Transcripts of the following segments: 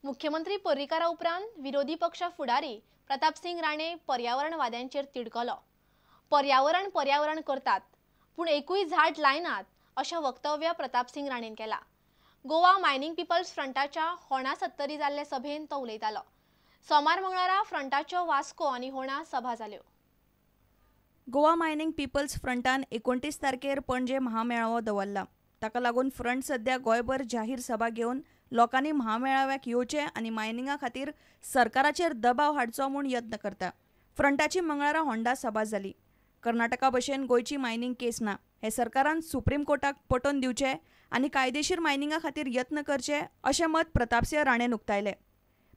मुख्यमंत्री पर्रीकारा उपरांत विरोधी पक्ष फुडारी प्रतापसिंग राणे पर्यावरणवाद्यांचेर तिडकलो। पर्यावरण करतात पूण एकूय झाड लायनात अशें वक्तव्य प्रतापसिंग राणेन केला। गोवा मायनिंग पीपल्स फ्रंटाच्या होणा 70 जाल्ले सभेन तो उलयतालो। सोमार मंगळारा फ्रंटाच्यो वास्को आनी होणा सभा जाल्यो। गोवा मायनिंग पीपल्स फ्रंटान 29 तारखेर पणजे महामेळावो दवरला। ताका लागून फ्रंट सध्या गोयभर जाहीर सभा घेवन लोकांनी महामेळाव्याक येवचे आनी मायनिंगा खातीर सरकाराचेर दबाव हाडचो म्हूण यत्न करता। फ्रंटाची मंगळारा होंडा सभा जाली। कर्नाटका भशेन गोयची मायनिंग केस ना हे सरकारान सुप्रीम कोर्टाक पटोवन दिवचे आनी कायदेशीर मायनिंगा खातीर यत्न करचे अशें मत प्रतापसिंह राणेन उक्तायलें।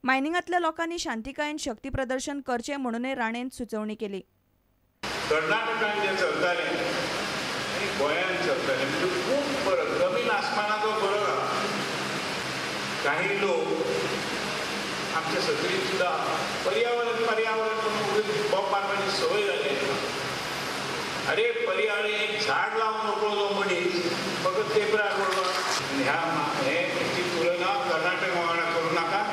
मायनिंगांतल्या लोकांनी शांतीकायेन शक्ती प्रदर्शन करचें म्हणूनय राणेन सुचोवणी केली। कर्नाटकान जे चलतालें आनी गोंयान चलतालें म्हणजे खूब फरक, जमीन आसमानाचो फरक आहा। काही लोक आमच्या सत्रीत सुद्धा पर्यावरण म्हणून बोब मारपाची संवय जाली। अरे पर्यावरण एक झाड लावन नको जो मनीस फकत पेपरार बरोबर हेची तुलना कर्नाटक वांगडा करूं नाका।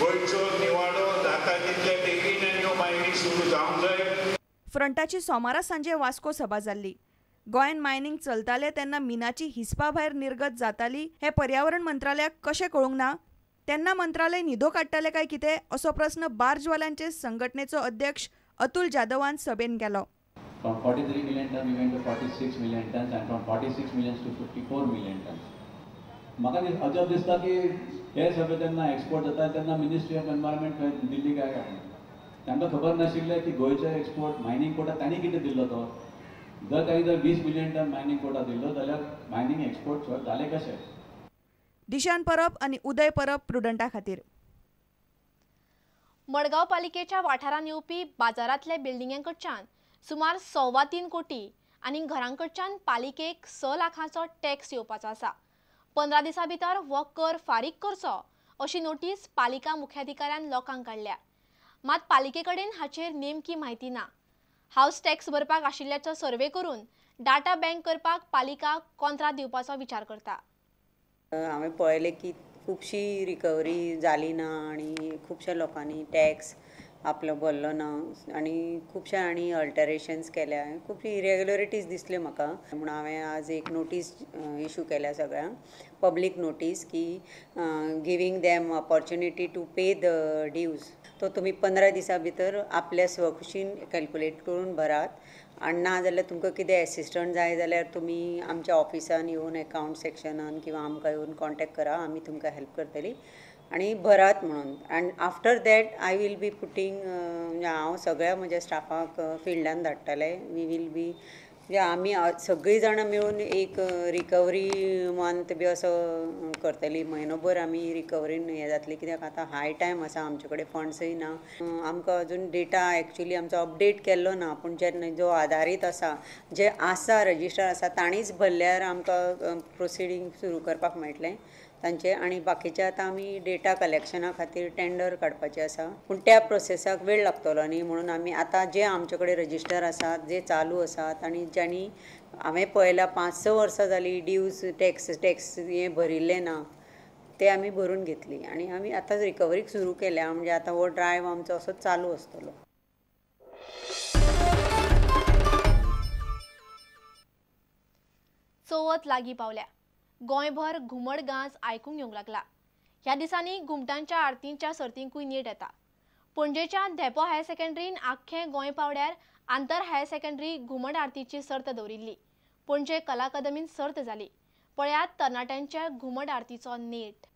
गोंयचो निवाडो जाता तितले बेगीन आनी ह्यो मायनिंग सुरू जावंक जाय। फ्रंटाची सोमारा सांजे वास्को सभा जाल्ली। गोंयान मायनिंग चलताले तेन्ना मिनाची हिस्पा भायर निर्गत जाताली हे पर्यावरण मंत्रालयाक कशें कळूंक ना? तेन्ना मंत्रालय न्हिदो काडटाले काय कितें असो प्रस्न बार्जवाल्यांचे संघटनेचो अध्यक्ष अतुल जाधवान सभेन केलो। From 43 million tons we went to 46 million tons and from 46 million to 54 million tons. म्हाका अजब दिसता की हे सगळे तेन्ना एक्सपोर्ट जाता तेन्ना मिनिस्ट्री ऑफ एनवायरमेंट खंय दिल्ली काय तांकां खबर नाशिल्लें की गोंयचे एक्सपोर्ट मायनिंग कोटा तांणी कितें दिल्लो तो। जर तांणी जर 20 मिलियन टन मायनिंग कोटा दिल्लो जाल्यार मायनिंग एक्सपोर्ट जाले कशें? दिशान परब आनी उदय परब प्रुडंटा खातीर। मडगांव पालिकेच्या वाठारांत येवपी बाजारांतले बिल्डिंगांकडच्यान सुमार 3.25 कोटी आनी घरांकडच्यान पालिकेक 6 लाखांचो टॅक्स येवपाचो आसा। 15 दिसां भितर हो कर फारीक करचो अशी नोटीस पालिका मुख्याधिकाऱ्यान लोकांक काडल्या। मात पालिके कडेन हाचेर नेमकी म्हायती ना। हाऊस टॅक्स भरपाक आशिल्ल्याचो सर्वे करून डाटा बँक करपाक पालिका कंत्राट दिवपाचो विचार करता। हांवें पळयलें की खुबशी रिकवरी जाली ना आनी खुबश्या लोकांनी टॅक्स आपलो भरलो ना आनी खुबश्यांनी अल्टरेशन्स केल्या। खुबशी इरेग्युलरिटीज दिसल्यो म्हाका म्हूण हांवें आज एक नोटीस इशू केल्या सगळ्यांक, पब्लीक नोटीस की giving them opportunity to pay the dues. तो तुमी 15 दिसां भितर आपल्या स्वखुशीन कॅल्क्युलेट करून भरात आनी ना जाल्यार तुमकां कितें एसिस्टंट जाय जाल्यार तुमी आमच्या ऑफिसान येवन अकाउंट सेक्शनान किंवा आमकां येवन कॉन्टॅक्ट करा, आमी तुमकां हेल्प करतली आनी भरात म्हणून। And after that I will be putting हांव सगळ्या म्हज्या स्टाफाक फिल्डान धाडटलें। वी वील बी आमी सगळीं जाणां मेळून एक रिकवरी मंथ बी असो करतली। म्हयनोभर आमी रिकवरीन हें जातली कित्याक आतां हाय टायम आसा, आमचे कडेन फंड्सय ना। आमकां अजून डेटा एक्चुली आमचो अपडेट केल्लो ना, पूण जेन्ना जो आधारीत आसा जे आसा रजिस्टर आसा तांणीच भरल्यार आमकां प्रोसिडींग सुरू करपाक मेळटलें तांचे। आनी बाकीचे आतां आमी डेटा कलेक्शना खातीर टेंडर काडपाचें आसा पूण त्या प्रोसेसाक वेळ लागतलो न्ही, म्हणून आमी आतां जे आमचे कडेन रजिस्टर आसात जे चालू आसात आनी ज्यांनी हांवें पळयलां 5-6 वर्सां जालीं ड्यूज टॅक्स हें भरिल्लें ना ते आमी भरून घेतली आनी आमी आतां रिकवरीक सुरू केल्या। म्हणजे आतां हो ड्रायव आमचो असो चालू आसतलो। चवथ लागीं पावल्या। गोंयभर घुमट गांज आयकूंक येवंक लागला। ह्या दिसांनी घुमटांच्या आरतींच्या सर्तींकूय नेट येता। पणजेच्या धेपो हायर सेकंडरीन आख्खें गोंय पावड्यार आंतर हायर सेकंडरी घुमट आरतीची सर्त दवरिल्ली। पणजे कला अकादमीन सर्त जाली। पळयात तरणाट्यांच्या घुमट आरतीचो नेट।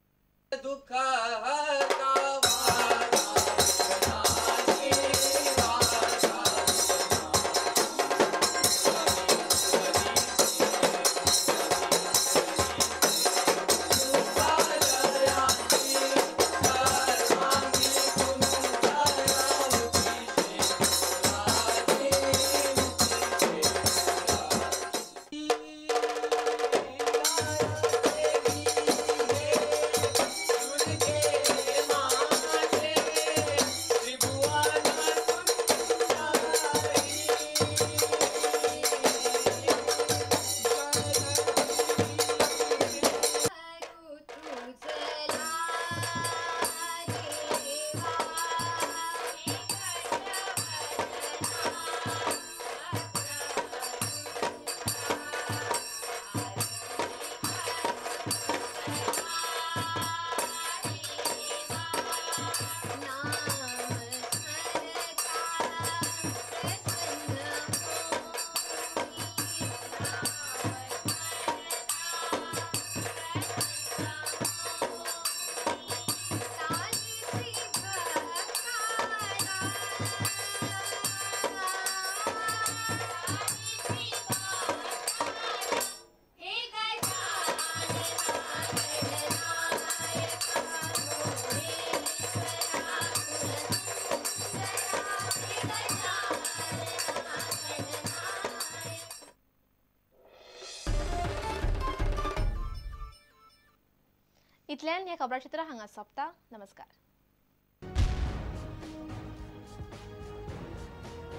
इतल्यान हे खबराचित्र हांगा सोंपता. नमस्कार.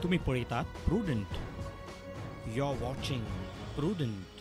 तुम्ही पळयतात Prudent. You are watching prudent.